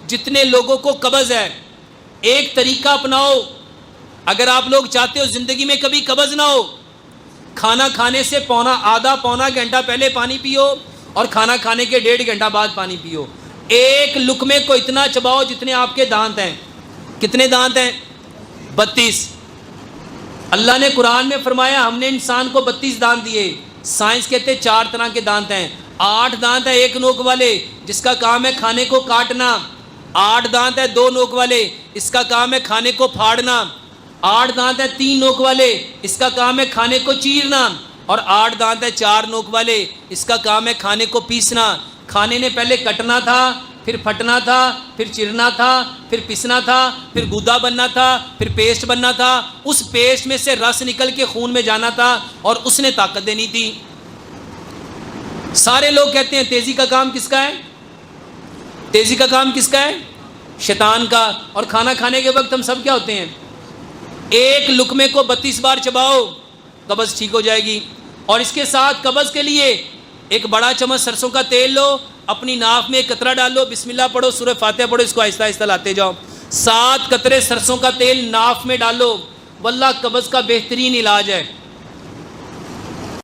جتنے لوگوں کو قبض ہے، ایک طریقہ اپناؤ اگر آپ لوگ چاہتے ہو زندگی میں کبھی قبض نہ ہو، کھانا کھانے سے آدھا پونا گھنٹہ پہلے پانی پیو اور کھانا کھانے کے 1.5 گھنٹہ بعد پانی پیو۔ ایک لقمے کو اتنا چباؤ جتنے آپ کے دانت ہیں۔ کتنے دانت ہیں؟ 32۔ اللہ نے قرآن میں فرمایا ہم نے انسان کو 32 دانت دیے، سائنس کہتے 4 طرح کے دانت ہیں۔ 8 دانت ہیں ایک نوک والے، جس کا کام ہے کھانے کو کاٹنا۔ 8 دانت ہیں 2 نوک والے، اس کا کام ہے کھانے کو پھاڑنا۔ 8 دانت ہیں 3 نوک والے، اس کا کام ہے کھانے کو چیرنا۔ اور 8 دانت ہیں 4 نوک والے، اس کا کام ہے کھانے کو پیسنا۔ کھانے نے پہلے کٹنا تھا، پھر پھٹنا تھا، پھر چرنا تھا، پھر پسنا تھا، پھر گودا بننا تھا، پھر پیسٹ بننا تھا۔ اس پیسٹ میں سے رس نکل کے خون میں جانا تھا اور اس نے طاقت دینی تھی۔ سارے لوگ کہتے ہیں تیزی کا کام کس کا ہے؟ تیزی کا کام کس کا ہے؟ شیطان کا۔ اور کھانا کھانے کے وقت ہم سب کیا ہوتے ہیں؟ ایک لقمے کو 32 بار چباؤ، قبض ٹھیک ہو جائے گی۔ اور اس کے ساتھ قبض کے لیے ایک بڑا چمچ سرسوں کا تیل لو، اپنی ناک میں ایک قطرہ ڈالو، بسم اللہ پڑھو، سورہ فاتحہ پڑھو، اس کو آہستہ آہستہ لاتے جاؤ۔ 7 قطرے سرسوں کا تیل ناک میں ڈالو، واللہ قبض کا بہترین علاج ہے۔